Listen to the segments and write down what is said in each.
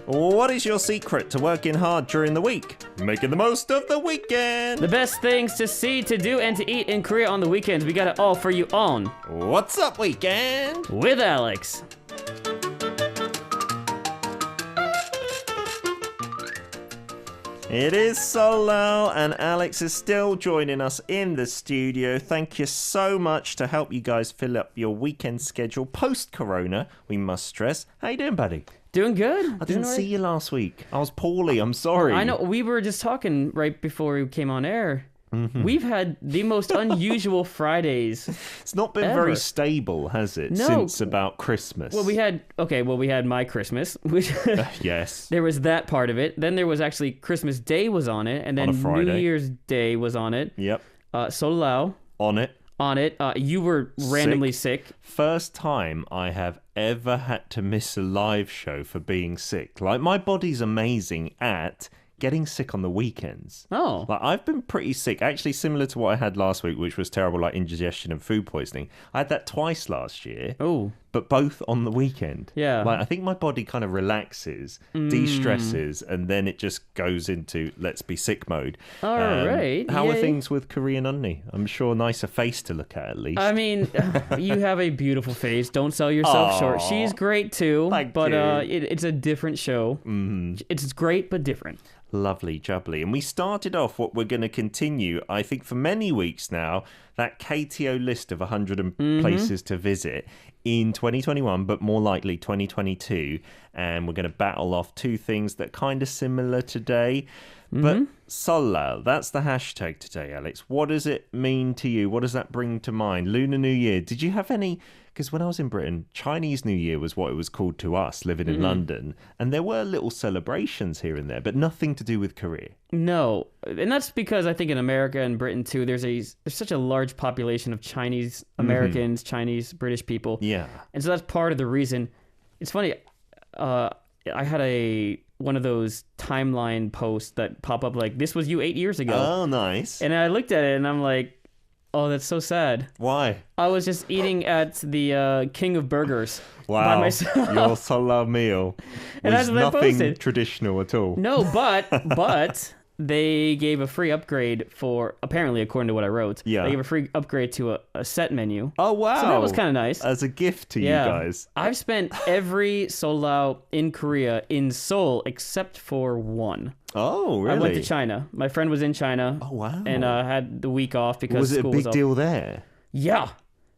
What is your secret to working hard during the week? Making the most of the weekend. The best things to see, to do, and to eat in Korea on the weekends. We got it all for you on What's Up Weekend? with Alex. It is Solo, and Alex is still joining us in the studio. Thank you so much to help you guys fill up your weekend schedule post-corona, we must stress. How you doing, buddy? Doing good. I didn't see you last week. I was poorly. I'm sorry. I know. We were just talking right before we came on air. Mm-hmm. We've had the most unusual Fridays. It's not been very stable, has it? No. Since about Christmas. Well, we had my Christmas. Yes. There was that part of it. Then there was actually Christmas Day was on it, and then New Year's Day was on it. Yep. Solao. On it. You were randomly sick. First time I have ever had to miss a live show for being sick. Like, my body's amazing at getting sick on the weekends. Oh. Like, I've been pretty sick, actually similar to what I had last week, which was terrible, like indigestion and food poisoning. I had that twice last year. Oh. But both on the weekend. Yeah. Like, I think my body kind of relaxes, de-stresses, and then it just goes into let's be sick mode. All right. How are things with Korean Unni? I'm sure nicer face to look at least. I mean, you have a beautiful face. Don't sell yourself short. She's great too. Thank but you. It's a different show. It's great, but different. Lovely jubbly. And we started off what we're going to continue, I think, for many weeks now, that KTO list of 100 places to visit in 2021, but more likely 2022. And we're going to battle off two things that are kind of similar today. But Solal, that's the hashtag today, Alex. What does it mean to you? What does that bring to mind? Lunar New Year. Did you have any... Because when I was in Britain, Chinese New Year was what it was called to us, living in London. And there were little celebrations here and there, but nothing to do with Korea. No. And that's because I think in America and Britain too, there's such a large population of Chinese Americans, Chinese British people. Yeah. And so that's part of the reason. It's funny. I had one of those timeline posts that pop up like, this was you 8 years ago. Oh, nice. And I looked at it and I'm like, oh, that's so sad. Why? I was just eating at the King of Burgers by myself. Your Solal meal was nothing traditional at all. No, but they gave a free upgrade for, apparently, according to what I wrote, they gave a free upgrade to a set menu. Oh, wow. So that was kind of nice. As a gift to you guys. I've spent every Solal in Korea in Seoul except for one. Oh, really? I went to China. My friend was in China. Oh, wow. And had the week off because school was off. Was it a big deal there? Yeah.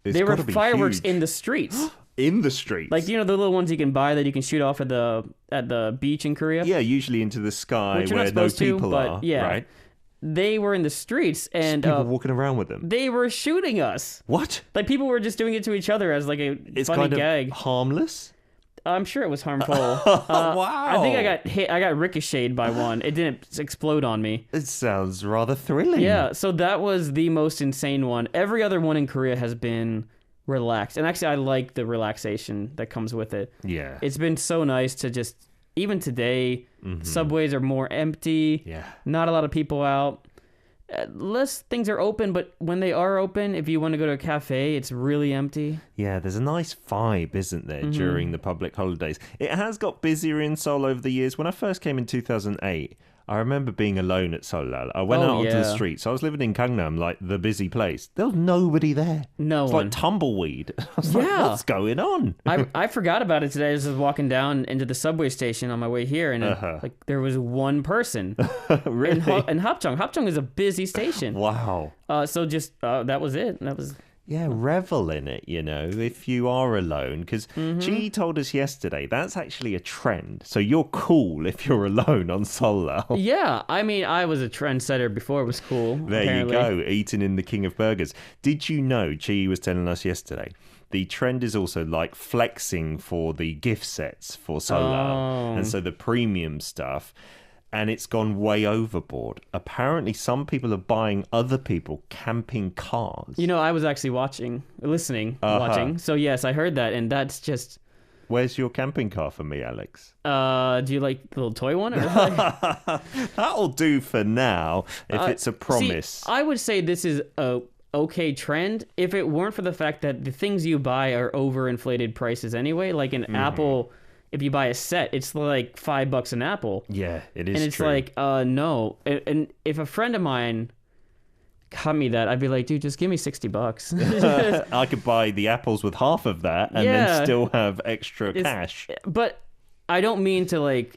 There were fireworks in the streets. In the streets? Like, you know, the little ones you can buy that you can shoot off at the beach in Korea? Yeah, usually into the sky where no people are. Yeah. Right? They were in the streets and... people walking around with them? They were shooting us. What? Like, people were just doing it to each other as like a funny gag. It's harmless? I'm sure it was harmful. Wow. I think I got hit. I got ricocheted by one. It didn't explode on me. It sounds rather thrilling. Yeah, so that was the most insane one. Every other one in Korea has been relaxed. And actually, I like the relaxation that comes with it. Yeah. It's been so nice to just, even today, subways are more empty. Yeah. Not a lot of people out. Less things are open, but when they are open, if you want to go to a cafe, it's really empty. Yeah, there's a nice vibe, isn't there, during the public holidays. It has got busier in Seoul over the years. When I first came in 2008, I remember being alone at Solal. I went out onto the streets. I was living in Gangnam, like the busy place. There was nobody there. No one. Like tumbleweed. I was like, what's going on? I forgot about it today. I was just walking down into the subway station on my way here, and like there was one person. Really? In Hapjeong. Hapjeong is a busy station. Wow. So just that was it. That was. Yeah, revel in it, you know, if you are alone. Because Chi told us yesterday, that's actually a trend. So you're cool if you're alone on Solal. Yeah, I mean, I was a trendsetter before it was cool. There apparently. You go, eating in the King of Burgers. Did you know, Chi was telling us yesterday, the trend is also like flexing for the gift sets for Solal. And so the premium stuff. And it's gone way overboard. Apparently, some people are buying other people camping cars. You know, I was actually watching. So, yes, I heard that. And that's just... Where's your camping car for me, Alex? Do you like the little toy one? Or That'll do for now, if it's a promise. See, I would say this is a okay trend if it weren't for the fact that the things you buy are overinflated prices anyway. Like an apple, if you buy a set, it's like $5 an apple. Yeah, it is. And it's true. like, no. And if a friend of mine cut me that, I'd be like, dude, just give me $60. I could buy the apples with half of that and then still have extra cash. But I don't mean to like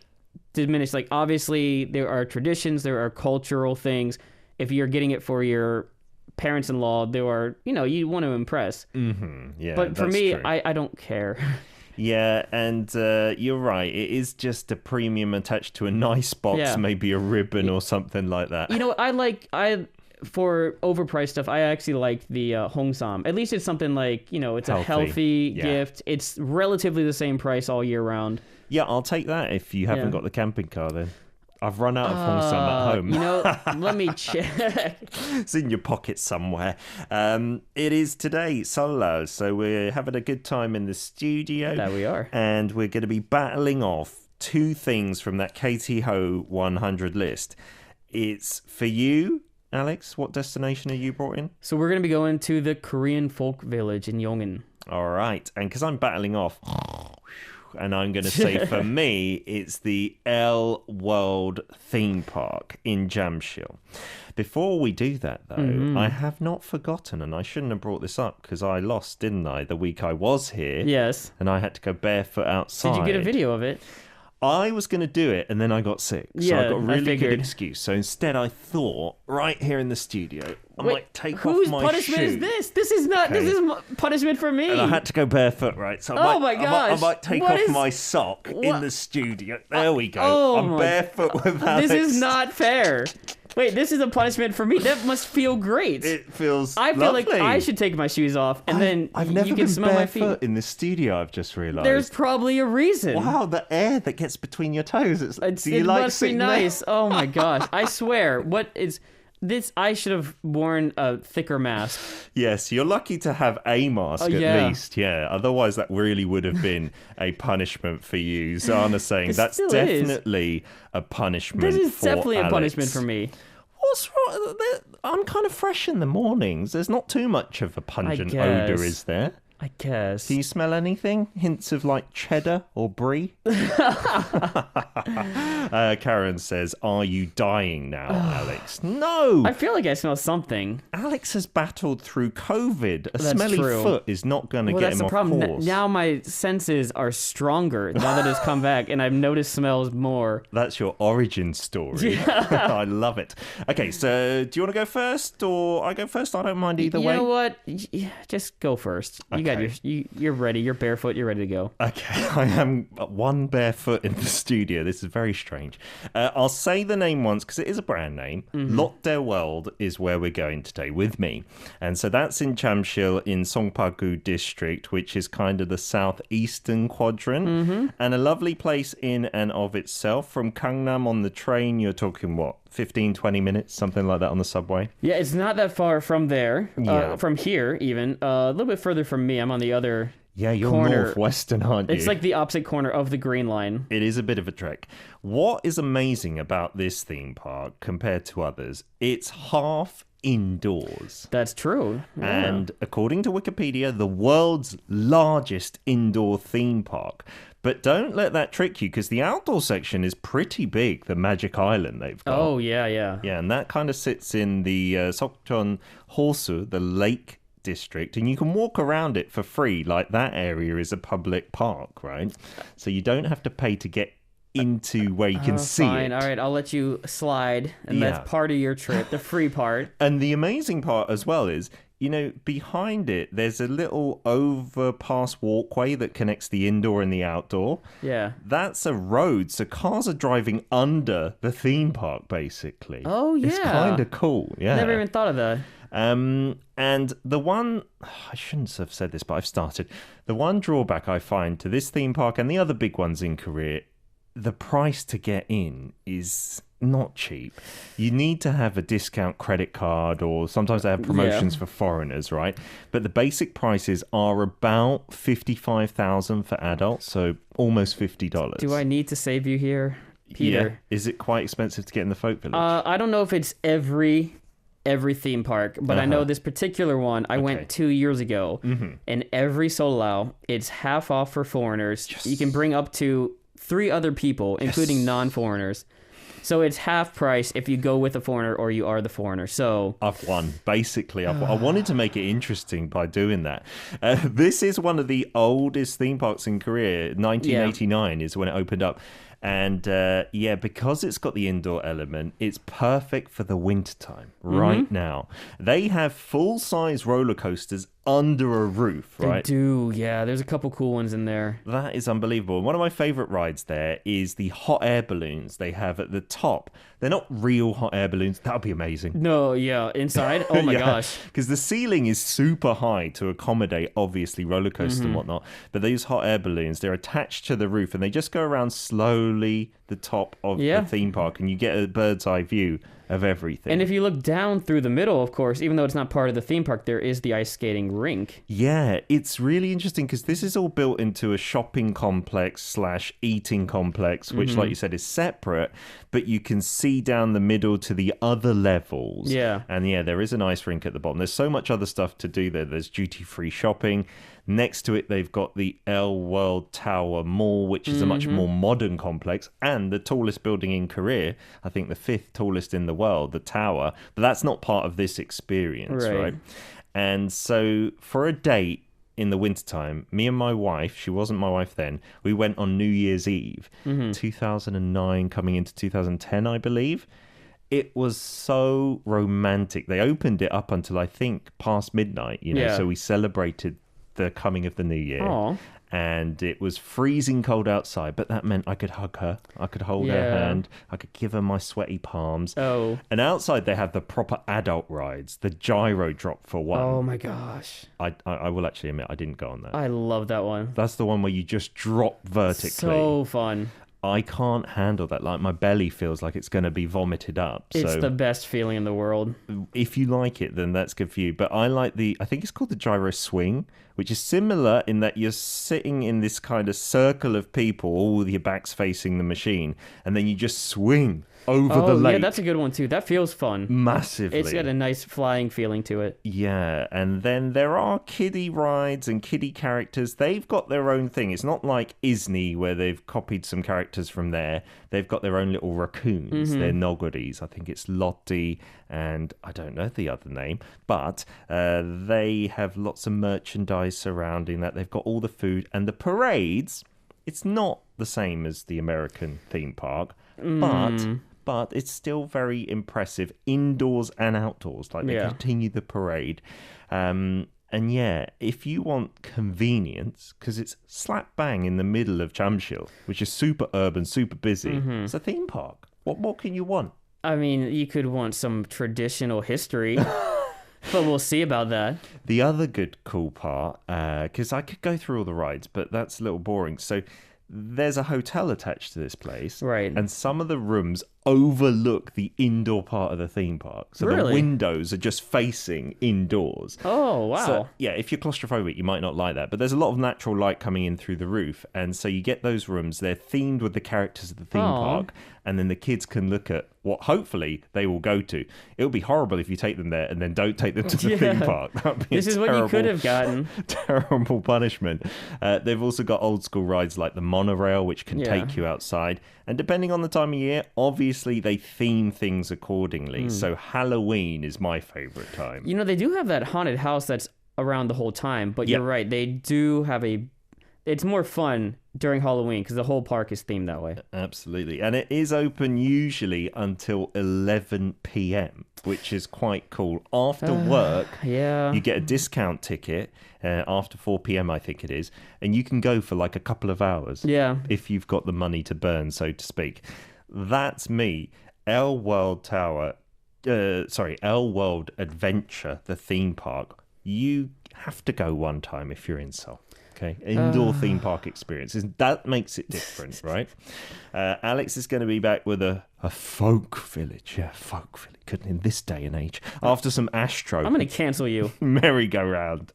diminish. Like, obviously, there are traditions, there are cultural things. If you're getting it for your parents-in-law, there are, you want to impress. Yeah, but for me, true. I don't care. Yeah, and you're right. It is just a premium attached to a nice box, maybe a ribbon or something like that. For overpriced stuff, I actually like the Hongsam. At least it's something like, it's a healthy gift. It's relatively the same price all year round. Yeah, I'll take that if you haven't got the camping car then. I've run out of Hongsam at home. Let me check. It's in your pocket somewhere. It is today, Solo, so we're having a good time in the studio. There we are. And we're going to be battling off two things from that Katie Ho 100 list. It's for you, Alex. What destination are you brought in? So we're going to be going to the Korean folk village in Yongin. All right. And because I'm battling off... And I'm going to say, for me, it's the L World theme park in Jamshil. Before we do that, though, I have not forgotten, and I shouldn't have brought this up because I lost, didn't I, the week I was here? Yes. And I had to go barefoot outside. Did you get a video of it? I was going to do it, and then I got sick. So I got a really good excuse. So instead, I thought, right here in the studio, I might take off my shoe. Whose punishment is this? This is not. Okay. This is punishment for me. And I had to go barefoot, right? So I might take off my sock in the studio. There we go. I'm barefoot with Alex. This is not fair. Wait, this is a punishment for me. That must feel great. It feels I feel lovely. like I should take my shoes off, and then I've never you can been smell my feet. barefoot in the studio, I've just realised. There's probably a reason. Wow, the air that gets between your toes. It must be nice. Oh my gosh. I swear. What is... This, I should have worn a thicker mask. Yes, you're lucky to have a mask at least. Yeah, otherwise that really would have been a punishment for you. Zana saying that's definitely a punishment for Alex. This is definitely a punishment for me. What's wrong? I'm kind of fresh in the mornings. There's not too much of a pungent odour, is there? I guess. Do you smell anything? Hints of like cheddar or brie? Karen says, are you dying now, Alex? No! I feel like I smell something. Alex has battled through COVID. A smelly foot is not going to get him off course. Now my senses are stronger now that it's come back, and I've noticed smells more. That's your origin story. Yeah. I love it. Okay, so do you want to go first or I go first? I don't mind either way. You know what? Just go first. Okay. You're ready. You're barefoot. You're ready to go. Okay, I am one barefoot in the studio. This is very strange. I'll say the name once because it is a brand name. Lotte World is where we're going today with me. And so that's in Jamshil in Songpa-gu district, which is kind of the southeastern quadrant. And a lovely place in and of itself. From Gangnam on the train, you're talking what? 15, 20 minutes, something like that on the subway. Yeah, it's not that far from there. From here, even. A little bit further from me. I'm on the other you're corner. Northwestern, aren't you? It's like the opposite corner of the Green Line. It is a bit of a trek. What is amazing about this theme park compared to others, it's half indoors. That's true. Yeah. And according to Wikipedia, the world's largest indoor theme park. But don't let that trick you, because the outdoor section is pretty big, the Magic Island they've got. Oh, yeah. Yeah, and that kind of sits in the Sokcheon Hosu, the lake district, and you can walk around it for free. Like, that area is a public park, right? So you don't have to pay to get into where you can see it. All right, I'll let you slide, and that's part of your trip, the free part. And the amazing part as well is, you know, behind it, there's a little overpass walkway that connects the indoor and the outdoor. Yeah. That's a road, so cars are driving under the theme park, basically. Oh, yeah. It's kind of cool, yeah. Never even thought of that. And the one, I shouldn't have said this, but I've started. The one drawback I find to this theme park and the other big ones in Korea, the price to get in is not cheap. You need to have a discount credit card, or sometimes they have promotions for foreigners, right? But the basic prices are about 55,000 for adults, so almost $50. Do I need to save you here, Peter? Yeah. Is it quite expensive to get in the folk village? I don't know if it's every every theme park, but I know this particular one I went 2 years ago, and every Solao, it's half off for foreigners. Yes. You can bring up to 3 other people, including non-foreigners. So it's half price if you go with a foreigner or you are the foreigner. So I've won. Basically, I wanted to make it interesting by doing that. This is one of the oldest theme parks in Korea. 1989 is when it opened up. And because it's got the indoor element, it's perfect for the wintertime right now. They have full-size roller coasters under a roof, right? They do, yeah. There's a couple cool ones in there. That is unbelievable. One of my favorite rides there is the hot air balloons they have at the top. They're not real hot air balloons. That would be amazing. No, yeah. Inside? Oh my gosh. Because the ceiling is super high to accommodate, obviously, roller coasters and whatnot. But these hot air balloons, they're attached to the roof and they just go around slowly the top of the theme park and you get a bird's eye view of everything. And if you look down through the middle, of course, even though it's not part of the theme park, there is the ice skating rink. Yeah, it's really interesting because this is all built into a shopping complex / eating complex, which, like you said, is separate, but you can see down the middle to the other levels. Yeah. And there is an ice rink at the bottom. There's so much other stuff to do there. There's duty-free shopping. Next to it, they've got the L World Tower Mall, which is a much more modern complex and the tallest building in Korea. I think the 5th tallest in the world, the tower. But that's not part of this experience, right? And so for a date in the wintertime, me and my wife, she wasn't my wife then, we went on New Year's Eve, 2009 coming into 2010, I believe. It was so romantic. They opened it up until I think past midnight, so we celebrated the coming of the new year. Aww. And it was freezing cold outside, but that meant I could hug her, I could hold her hand, I could give her my sweaty palms. Oh. And outside they have the proper adult rides, the gyro drop for one. Oh my gosh. I will actually admit I didn't go on that. I love that one. That's the one where you just drop vertically. So fun. I can't handle that. Like, my belly feels like it's going to be vomited up. It's the best feeling in the world. If you like it, then that's good for you. But I like I think it's called the gyro swing, which is similar in that you're sitting in this kind of circle of people, all with your backs facing the machine, and then you just swing over the lake. Yeah, that's a good one too. That feels fun. Massively. It's got a nice flying feeling to it. Yeah, and then there are kiddie rides and kiddie characters. They've got their own thing. It's not like Isney where they've copied some characters from there. They've got their own little raccoons. They're Nogoris. I think it's Lotte and I don't know the other name. But they have lots of merchandise surrounding that. They've got all the food and the parades. It's not the same as the American theme park, but it's still very impressive indoors and outdoors. Like, they continue the parade. And if you want convenience, because it's slap bang in the middle of Jamshil, which is super urban, super busy, it's a theme park. What can you want? I mean, you could want some traditional history, but we'll see about that. The other cool part, because I could go through all the rides, but that's a little boring. So there's a hotel attached to this place. Right. And some of the rooms overlook the indoor part of the theme park. So the windows are just facing indoors. Oh, wow. So, if you're claustrophobic, you might not like that. But there's a lot of natural light coming in through the roof. And so you get those rooms. They're themed with the characters of the theme park. And then the kids can look at what hopefully they will go to. It would be horrible if you take them there and then don't take them to the theme park. That'd be this is what you could have gotten. Terrible punishment. They've also got old school rides like the monorail, which can take you outside. And depending on the time of year, obviously they theme things accordingly. So Halloween is my favorite time. You know, they do have that haunted house that's around the whole time, but you're right. They do have it's more fun during Halloween because the whole park is themed that way. Absolutely. And it is open usually until 11 p.m., which is quite cool. After work, you get a discount ticket after 4 p.m., I think it is, and you can go for like a couple of hours if you've got the money to burn, so to speak. That's me. L World Adventure, the theme park. You have to go one time if you're in Seoul. Okay, indoor theme park experience. That makes it different, right? Alex is going to be back with a folk village. Yeah, folk village. Couldn't in this day and age. After some Astro. I'm going to cancel you. Merry-go-round.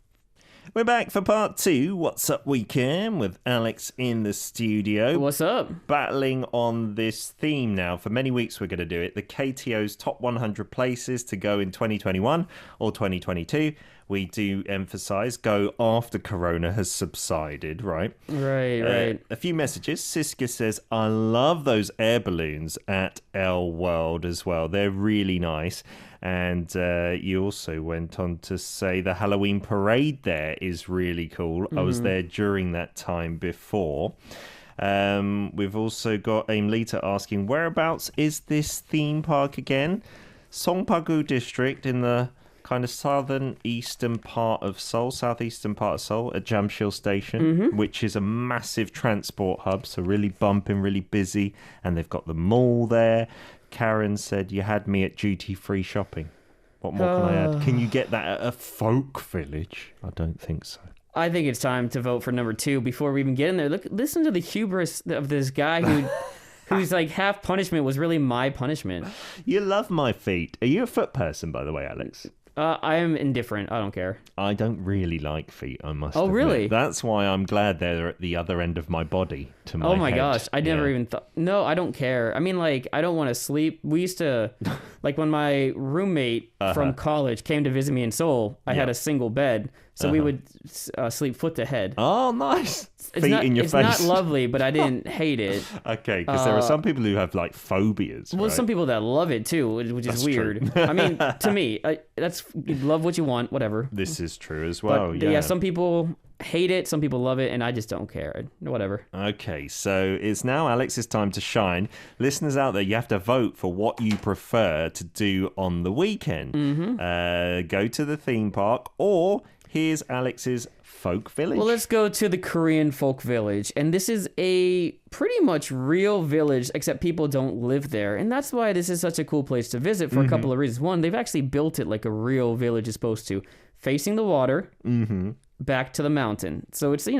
We're back for part 2. What's up, weekend? With Alex in the studio. What's up? Battling on this theme now. For many weeks, we're going to do it. The KTO's top 100 places to go in 2021 or 2022. We do emphasize go after Corona has subsided, right? Right. A few messages. Siska says, I love those air balloons at L World as well. They're really nice. And you also went on to say the Halloween parade there is really cool. I was there during that time before. We've also got Aimlita asking, whereabouts is this theme park again? Songpagu district in the kind of southeastern part of Seoul at Jamsil Station, which is a massive transport hub, so really bumping, really busy. And they've got the mall there. Karen said, you had me at duty-free shopping. What more can I add? Can you get that at a folk village? I don't think so. I think it's time to vote for number 2 before we even get in there. Listen to the hubris of this guy who's like half punishment was really my punishment. You love my feet. Are you a foot person, by the way, Alex? I am indifferent. I don't care. I don't really like feet, I must admit. Really? That's why I'm glad they're at the other end of my body to my Oh my head. gosh. I never even thought. No, I don't care. I mean, like, I don't want to sleep. We used to, like, when my roommate from college came to visit me in Seoul, I had a single bed. So we would sleep foot to head. Oh, nice. Feet in your face. It's not lovely, but I didn't hate it. Okay, because there are some people who have, like, phobias, Well, right? some people that love it, too, which is That's weird. true. I mean, to me, you love what you want, whatever. This is true as well, But, yeah, some people hate it, some people love it, and I just don't care. Whatever. Okay, so it's now Alex's time to shine. Listeners out there, you have to vote for what you prefer to do on the weekend. Go to the theme park, or here's Alex's folk village. Well, let's go to the Korean folk village. And this is a pretty much real village, except people don't live there. And that's why this is such a cool place to visit for a couple of reasons. One, they've actually built it like a real village is supposed to, facing the water, back to the mountain. So it's, an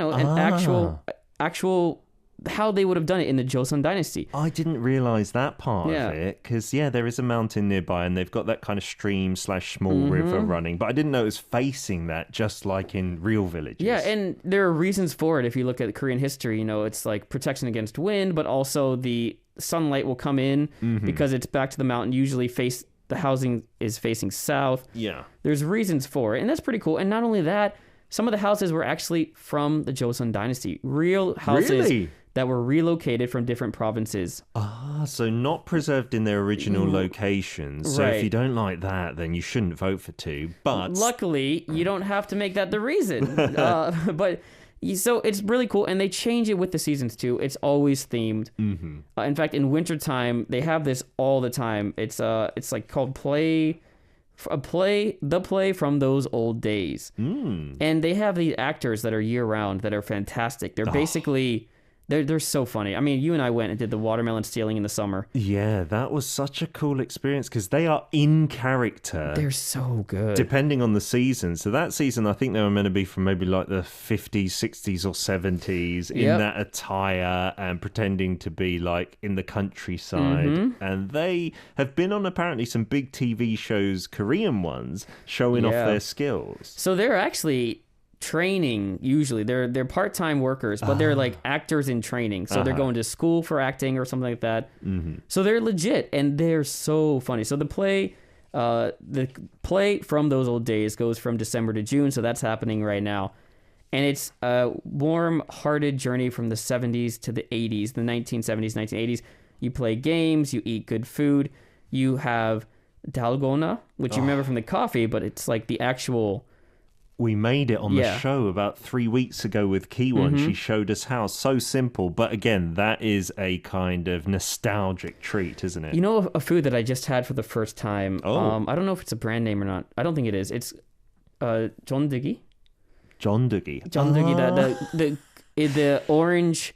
actual how they would have done it in the Joseon Dynasty. I didn't realize that part of it, because there is a mountain nearby and they've got that kind of stream/small river running, but I didn't know it was facing that, just like in real villages. Yeah, and there are reasons for it. If you look at Korean history, it's like protection against wind, but also the sunlight will come in because it's back to the mountain. Usually the housing is facing south. Yeah. There's reasons for it, and that's pretty cool. And not only that, some of the houses were actually from the Joseon Dynasty. Real houses that were relocated from different provinces. Ah, so not preserved in their original locations. So if you don't like that, then you shouldn't vote for 2. But luckily, you don't have to make that the reason. So it's really cool, and they change it with the seasons too. It's always themed. In fact, in wintertime, they have this all the time. It's like called the play from those old days. And they have these actors that are year round that are fantastic. They're basically they're so funny. I mean, you and I went and did the watermelon stealing in the summer. Yeah, that was such a cool experience because they are in character. They're so good. Depending on the season. So that season, I think they were meant to be from maybe like the 50s, 60s or 70s in that attire and pretending to be like in the countryside. And they have been on apparently some big TV shows, Korean ones, showing off their skills. So they're actually training. Usually they're part-time workers, but they're like actors in training, so they're going to school for acting or something like that. So they're legit, and they're so funny. So the play from those old days goes from December to June, so that's happening right now, and it's a warm-hearted journey from the 70s to the 80s, the 1970s, 1980s. You play games, you eat good food, you have dalgona, which you remember from the coffee, but it's like the actual. We made it on the show about 3 weeks ago with Kiwon. She showed us how. So simple. But again, that is a kind of nostalgic treat, isn't it? You know, a food that I just had for the first time. I don't know if it's a brand name or not. I don't think it is. It's jondegi. Jondegi. Jondegi. The orange,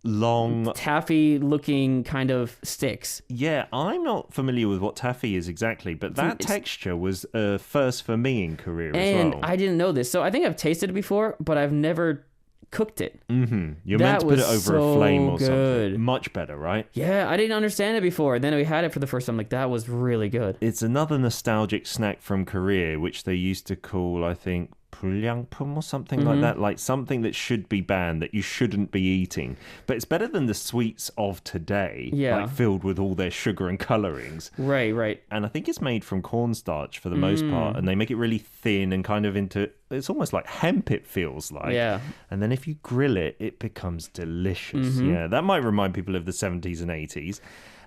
long, taffy-looking kind of sticks. Yeah, I'm not familiar with what taffy is exactly, but that texture was first for me in Korea as well. And I didn't know this, so I think I've tasted it before, but I've never cooked it. You're meant to put it over a flame or something. Much better, right? Yeah, I didn't understand it before. Then we had it for the first time. Like, that was really good. It's another nostalgic snack from Korea, which they used to call, I think, 불량품 or something like that, like something that should be banned, that you shouldn't be eating. But it's better than the sweets of today, like filled with all their sugar and colorings. Right. And I think it's made from cornstarch for the most part, and they make it really thin and kind of into, it's almost like hemp, it feels like. Yeah. And then if you grill it, it becomes delicious. Yeah, that might remind people of the 70s and 80s.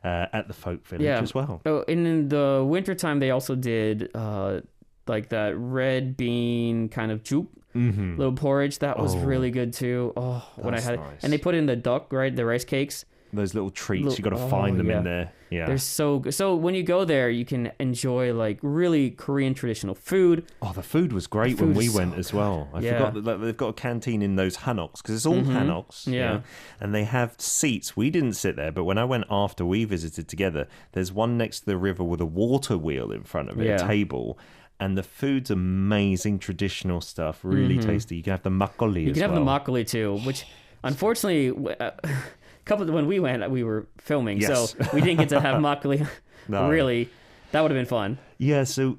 At the folk village as well. Oh, and in the wintertime, they also did like that red bean kind of jup, little porridge. That was really good too. Oh, when I had it. And they put in the duck, right? The rice cakes. Those little treats, you got to find them in there. Yeah, they're so good. So when you go there, you can enjoy like really Korean traditional food. Oh, the food was great when we went as well. I forgot that they've got a canteen in those hanoks because it's all hanoks. Yeah, and they have seats. We didn't sit there, but when I went after we visited together, there's one next to the river with a water wheel in front of it, a table. And the food's amazing, traditional stuff, really tasty. You can have the makgeolli as well. You can have the makgeolli too, which unfortunately, when we went, we were filming, so we didn't get to have makgeolli. No. Really, that would have been fun. Yeah, so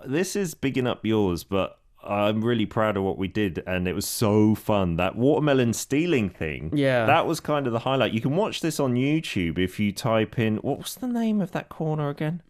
this is bigging up yours, but I'm really proud of what we did, and it was so fun. That watermelon stealing thing, that was kind of the highlight. You can watch this on YouTube if you type in, what was the name of that corner again?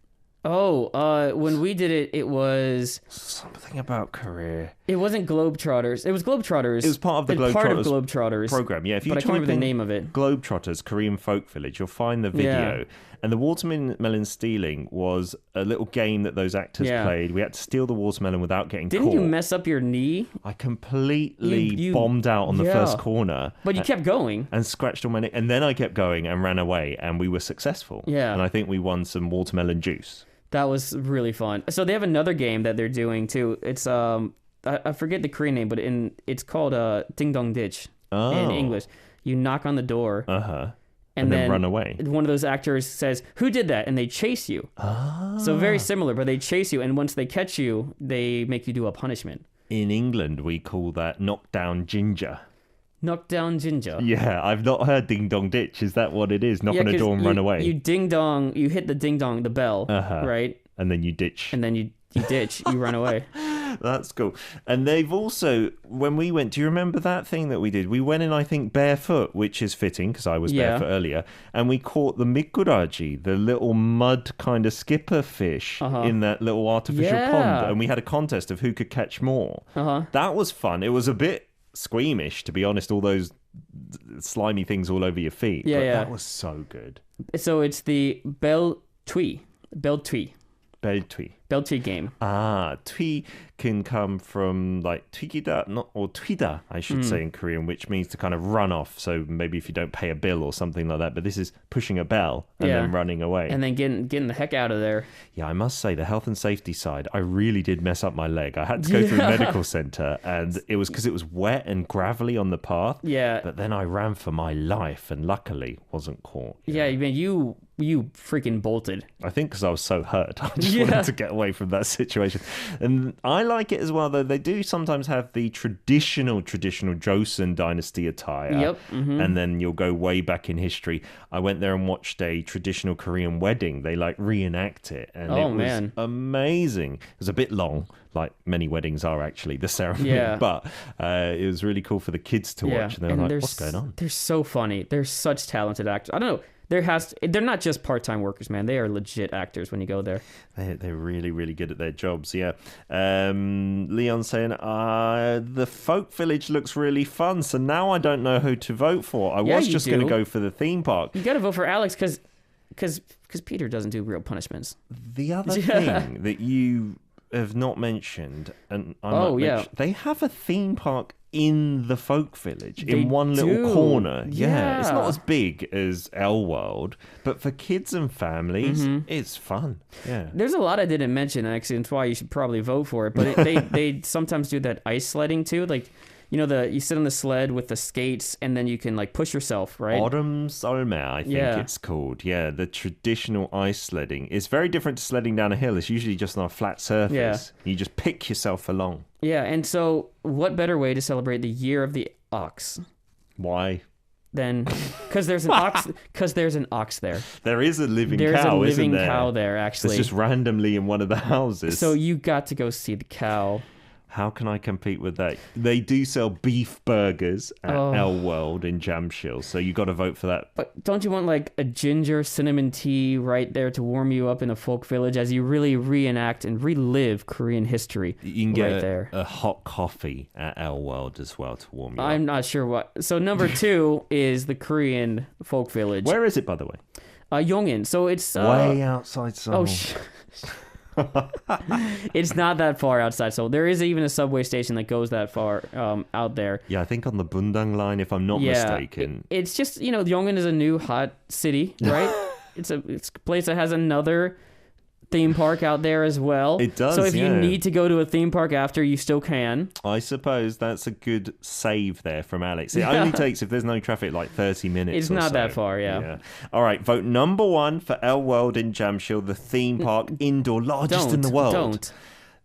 Oh, when we did it, it was something about Korea. It wasn't Globetrotters. It was Globetrotters. It was part of the Globetrotters program. Yeah, if you but I can't remember the name of it. Globetrotters Korean Folk Village, you'll find the video. Yeah. And the watermelon stealing was a little game that those actors played. We had to steal the watermelon without getting caught. Didn't you mess up your knee? I completely bombed out on the first corner. But you kept going. And scratched on my knee. And then I kept going and ran away, and we were successful. Yeah. And I think we won some watermelon juice. That was really fun. So they have another game that they're doing too. It's I forget the Korean name, but it's called Ding Dong Ditch in English. You knock on the door. And then run away. One of those actors says, "Who did that?" And they chase you. So very similar, but they chase you, and once they catch you, they make you do a punishment. In England, we call that knockdown ginger. Knockdown ginger. Yeah, I've not heard ding dong ditch. Is that what it is? Knock on a door and run away. You ding dong, you hit the ding dong, the bell, right? And then you ditch. And then you ditch, you run away. That's cool. And they've also, when we went, do you remember that thing that we did? We went in, I think, barefoot, which is fitting because I was barefoot earlier, and we caught the mikuraji, the little mud kind of skipper fish in that little artificial pond, and we had a contest of who could catch more. That was fun. It was a bit squeamish, to be honest, all those slimy things all over your feet. That was so good. So it's the Bell Tui game. Tui can come from like twigida, or twida, I should say in Korean, which means to kind of run off. So maybe if you don't pay a bill or something like that. But this is pushing a bell and then running away. And then getting the heck out of there. Yeah, I must say, the health and safety side, I really did mess up my leg. I had to go through a medical center, and it was because it was wet and gravelly on the path. Yeah. But then I ran for my life and luckily wasn't caught. Yeah, I mean, you freaking bolted. I think because I was so hurt. I just wanted to get away from that situation. And I like it as well, though. They do sometimes have the traditional Joseon dynasty attire. Yep. And then you'll go way back in history. I went there and watched a traditional Korean wedding. They like reenact it. And it was amazing. It was a bit long, like many weddings are actually, the ceremony. Yeah. But it was really cool for the kids to watch. And they were like, what's going on? They're so funny. They're such talented actors. I don't know. They're not just part-time workers, man. They are legit actors when you go there. They're really, really good at their jobs, yeah. Leon saying, the folk village looks really fun, so now I don't know who to vote for. I was just going to go for the theme park. You got to vote for Alex because Peter doesn't do real punishments. The other thing that you have not mentioned, and I might mention, they have a theme park in the folk village in one little corner. Yeah, it's not as big as L World, but for kids and families, it's fun. Yeah, there's a lot I didn't mention actually, and that's why you should probably vote for it. But they sometimes do that ice sledding too, like. You know, you sit on the sled with the skates, and then you can like push yourself, right? Autumn Solmer, I think it's called. Yeah, the traditional ice sledding. It's very different to sledding down a hill. It's usually just on a flat surface. Yeah. You just pick yourself along. Yeah, and so what better way to celebrate the year of the ox? Why? Then, because there's an ox. Because there's an ox there. There is a living cow. There's a living isn't there? Cow there, actually. It's just randomly in one of the houses. So you got to go see the cow. How can I compete with that? They do sell beef burgers at L World in Jamshil, so you got to vote for that. But don't you want like a ginger cinnamon tea right there to warm you up in a folk village as you really reenact and relive Korean history? You can get right there. a hot coffee at L World as well to warm you up. I'm not sure what. So number 2 is the Korean folk village. Where is it, by the way? Yongin. So it's way outside Seoul. It's not that far outside Seoul. There is even a subway station that goes that far out there. Yeah, I think on the Bundang line, if I'm not mistaken. It's just, Yongin is a new hot city, right? It's a place that has another theme park out there as well. It does, so if you need to go to a theme park after, you still can. I suppose that's a good save there from Alex. It only takes, if there's no traffic, like 30 minutes. It's not that far, yeah. All right, vote number 1 for L World in Jamshil, the theme park indoor, largest in the world. Don't.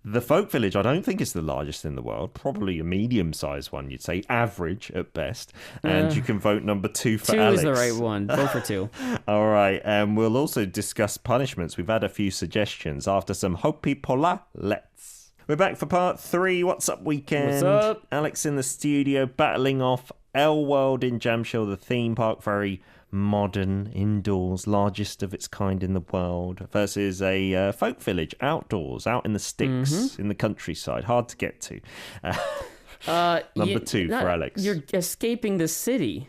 The folk village, I don't think it's the largest in the world. Probably a medium-sized one, you'd say, average at best. And you can vote number 2 for 2 Alex. 2 is the right one. Vote for 2. All right, and we'll also discuss punishments. We've had a few suggestions after some Hopi Pola Let's. We're back for part 3. What's up, weekend? What's up? Alex in the studio battling off L World in Jamshil, the theme park, very modern, indoors, largest of its kind in the world, versus a folk village, outdoors, out in the sticks, in the countryside, hard to get to. Number 2 for Alex. You're escaping the city.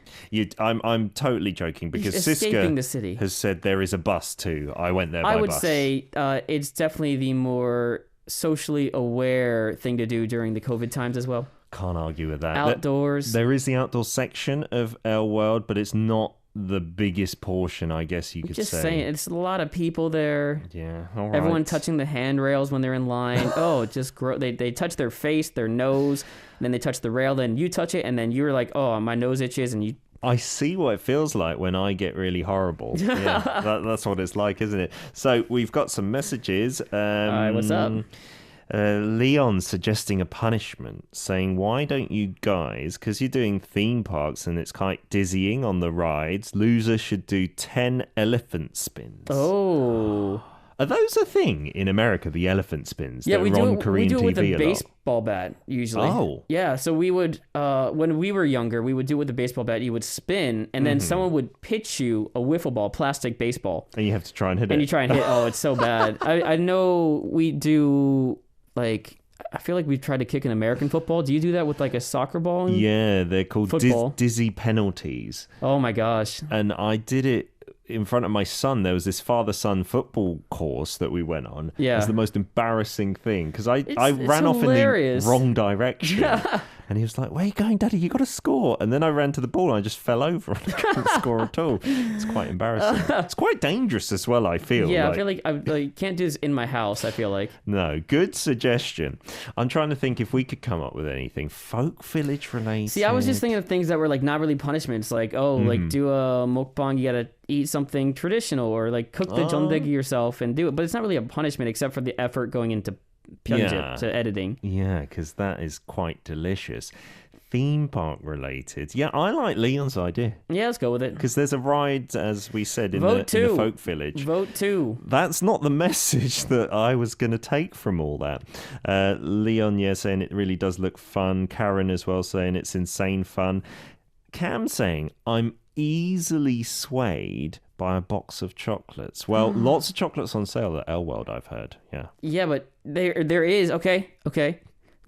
I'm totally joking because escaping the Siska city. has said there is a bus too. I went there by bus. I would say it's definitely the more socially aware thing to do during the COVID times as well. Can't argue with that. Outdoors. There is the outdoor section of L World, but it's not the biggest portion, I guess you could say. Just saying, it's a lot of people there. Yeah, all right. Everyone touching the handrails when they're in line. Just they touch their face, their nose, and then they touch the rail, then you touch it, and then you're like, oh, my nose itches, and you... I see what it feels like when I get really horrible. Yeah, that's what it's like, isn't it? So we've got some messages. All right, what's up? Leon suggesting a punishment, saying, why don't you guys, because you're doing theme parks and it's quite dizzying on the rides, loser should do 10 elephant spins. Oh. Are those a thing in America, the elephant spins? Yeah, that we are do, on Korean we do it with TV a baseball bat, usually. Oh. Yeah, so we would, when we were younger, we would do it with a baseball bat. You would spin, and then someone would pitch you a wiffle ball, plastic baseball. And you have to try and hit it. And you try and hit, it's so bad. I know we do... I feel like we've tried to kick an American football. Do you do that with like a soccer ball? Yeah, they're called dizzy penalties. Oh my gosh. And I did it in front of my son. There was this father-son football course that we went on. Yeah. It was the most embarrassing thing because I ran off hilarious. in the wrong direction. And he was like, where are you going, Daddy? You got to score. And then I ran to the ball and I just fell over and I couldn't score at all. It's quite embarrassing. It's quite dangerous as well, I feel. Yeah, I feel like I can't do this in my house, I feel like. No, good suggestion. I'm trying to think if we could come up with anything folk village related. See, I was just thinking of things that were like not really punishments. Like, like do a mukbang, you got to eat something traditional or like cook the jeondegi yourself and do it. But it's not really a punishment except for the effort going into to editing. Yeah, because that is quite delicious. Theme park related. Yeah, I like Leon's idea. Yeah, let's go with it. Because there's a ride, as we said, in the folk village. Vote 2. That's not the message that I was going to take from all that. Leon, saying it really does look fun. Karen as well saying it's insane fun. Cam saying, I'm easily swayed by a box of chocolates. Well, lots of chocolates on sale at L World, I've heard. Yeah. Yeah, but there is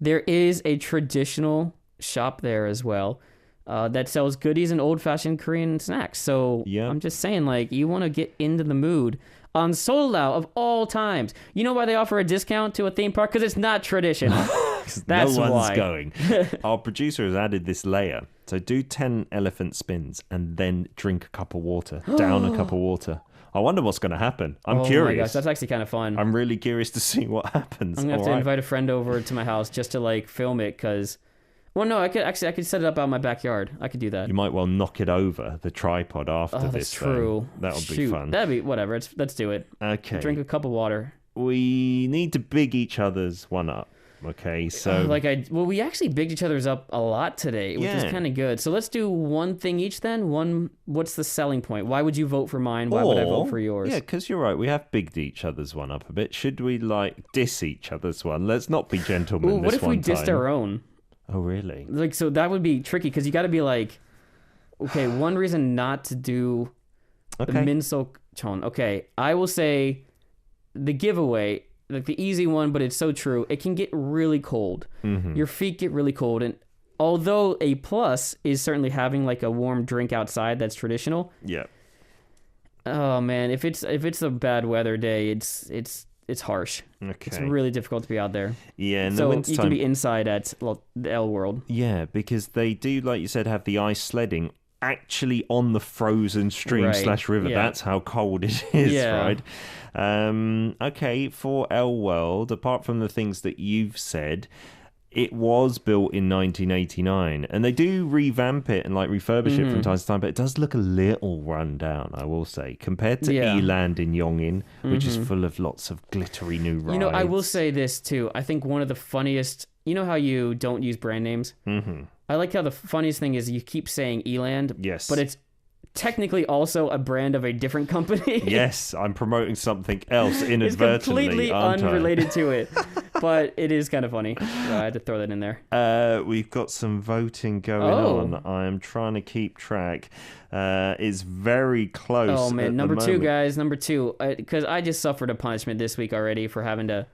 there is a traditional shop there as well that sells goodies and old-fashioned Korean snacks. So I'm just saying, like, you want to get into the mood. On Solao of all times, you know why they offer a discount to a theme park? Because it's not traditional. That's no one's why. Going. Our producer has added this layer. So do 10 elephant spins and then drink a cup of water. Down a cup of water. I wonder what's going to happen. I'm curious. Oh my gosh, that's actually kind of fun. I'm really curious to see what happens. I'm going to have to invite a friend over to my house just to like film it because... Well, no, I could set it up out in my backyard. I could do that. You might well knock it over, the tripod, after this. That's true. That'll be fun. That'd be whatever. Let's do it. Okay. Drink a cup of water. We need to big each other's one up. Okay, so we actually bigged each other's up a lot today, which is kind of good. So let's do one thing each then. What's the selling point? Why would you vote for mine? Why would I vote for yours? Yeah, because you're right. We have bigged each other's one up a bit. Should we diss each other's one? Let's not be gentlemen. Ooh, what if we dissed our own? Oh, really? So that would be tricky because you got to be like, okay, one reason not to do the Minsokchon. Okay, I will say the giveaway. Like the easy one, but it's so true. It can get really cold. Mm-hmm. Your feet get really cold, and although a plus is certainly having like a warm drink outside that's traditional. Yeah. Oh man, if it's a bad weather day, it's harsh. Okay. It's really difficult to be out there. Yeah, in so the wintertime, you can be inside at the L World. Yeah, because they do, like you said, have the ice sledding actually on the frozen stream / river. Yeah. That's how cold it is, right? Okay, for L World, apart from the things that you've said, it was built in 1989, and they do revamp it and refurbish it from time to time, but it does look a little run down, I will say, compared to Eland in Yongin, which is full of lots of glittery new rides. I will say this too. I think one of the funniest, how you don't use brand names? Mm-hmm. I like how the funniest thing is you keep saying Eland, yes, but it's technically also a brand of a different company. Yes, I'm promoting something else inadvertently. It's completely unrelated to it, but it is kind of funny. So I had to throw that in there. We've got some voting going on. I'm trying to keep track. It's very close. Oh man, number 2, guys, number 2. Because I just suffered a punishment this week already for having to.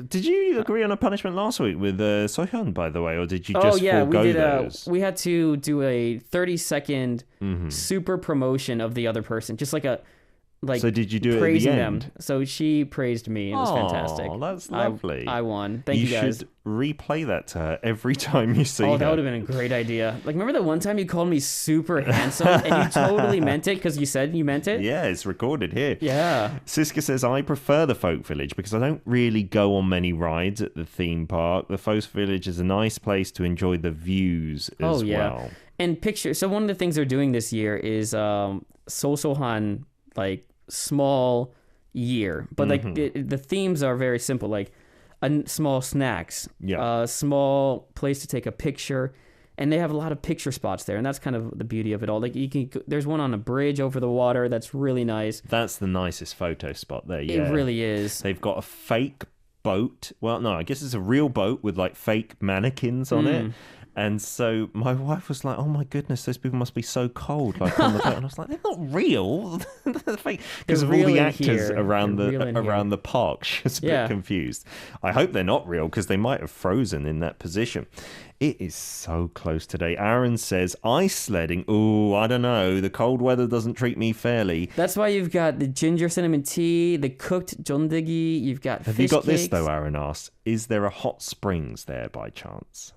Did you agree on a punishment last week with Sohyun, by the way, or did you just forego those? We had to do a 30-second super promotion of the other person, just so did you do it at the end? Them. So she praised me. It was fantastic. Oh, that's lovely. I won. Thank you guys. You should replay that to her every time you see her. Oh, that would have been a great idea. Remember that one time you called me super handsome and you totally meant it because you said you meant it? Yeah, it's recorded here. Yeah. Siska says, I prefer the Folk Village because I don't really go on many rides at the theme park. The Folk Village is a nice place to enjoy the views as well. And so one of the things they're doing this year is Sosohan, small year, but the themes are very simple, small snacks, a small place to take a picture, and they have a lot of picture spots there, and that's kind of the beauty of it all. There's one on a bridge over the water that's really nice. That's the nicest photo spot there. Yeah, it really is. They've got a fake boat. Well, no, I guess it's a real boat with fake mannequins on it. And so my wife was like, "Oh my goodness, those people must be so cold, on the boat." And I was like, "They're not real, they're fake." Because of all the actors around the park, she was a bit confused. I hope they're not real because they might have frozen in that position. It is so close today. Aaron says ice sledding. Ooh, I don't know. The cold weather doesn't treat me fairly. That's why you've got the ginger cinnamon tea, the cooked jondegi. You've got. Have you got cakes. This though? Aaron asks, "Is there a hot springs there by chance?"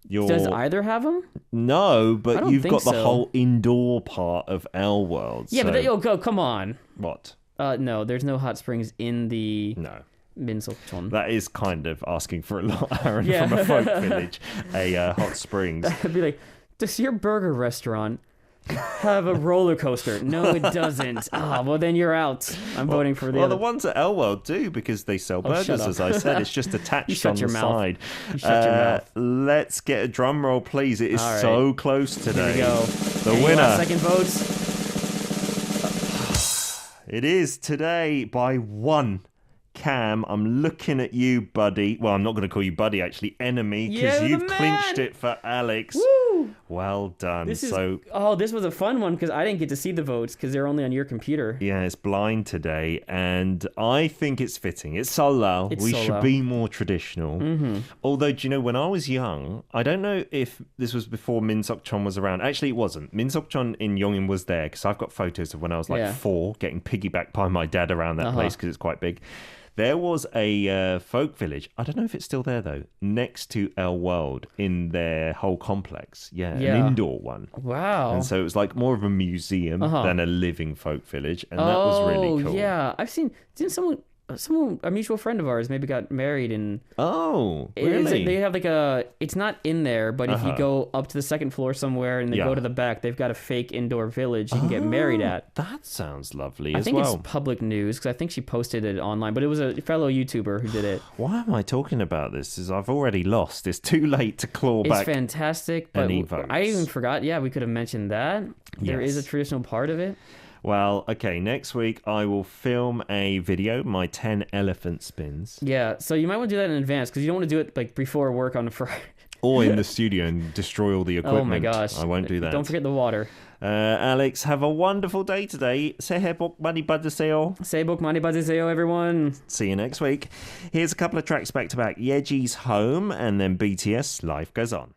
Does either have them? No, but you've got the whole indoor part of L World. Yeah, but come on. What? No, there's no hot springs in the Minsokchon. That is kind of asking for a lot, Aaron, from a folk village. A hot springs. That'd be does your burger restaurant have a roller coaster? No, it doesn't. Well, then you're out. I'm voting for the other. The ones at L World do because they sell burgers, as I said. It's just attached on the side. You shut your mouth. Let's get a drum roll, please. It is so close today. Here we go. The winner. Second votes. It is today by 1. Cam, I'm looking at you, buddy. Well, I'm not going to call you buddy, actually, enemy, because you've clinched it for Alex. Woo! Well done. This was a fun one because I didn't get to see the votes because they're only on your computer. Yeah, it's blind today, and I think it's fitting. It's Solal. We should be more traditional. Mm-hmm. Although, do you know, when I was young, I don't know if this was before Minsokchon was around. Actually, it wasn't. Minsokchon in Yongin was there because I've got photos of when I was 4, getting piggybacked by my dad around that place because it's quite big. There was a folk village, I don't know if it's still there though, next to L World in their whole complex. Yeah, an indoor one. Wow. And so it was more of a museum than a living folk village. And that was really cool. Yeah, I've seen, didn't someone, a mutual friend of ours maybe got married, and Oh, really? they have like it's not in there, but if you go up to the second floor somewhere and then go to the back, they've got a fake indoor village you can get married at. That sounds lovely I as think well. it's public news because I think she posted it online, but it was a fellow YouTuber who did it. Why am I talking about this? Is I've already lost. It's too late to claw back. It's fantastic, but any votes. I even forgot. Yeah, we could have mentioned that. There is a traditional part of it. Well, okay, next week I will film a video, my 10 elephant spins. Yeah, so you might want to do that in advance because you don't want to do it like before work on Friday. Or in the studio and destroy all the equipment. Oh my gosh. I won't do that. Don't forget the water. Alex, have a wonderful day today. 새해 복 많이 받으세요. 새해 복 많이 받으세요, everyone. See you next week. Here's a couple of tracks back to back. Yeji's Home and then BTS, Life Goes On.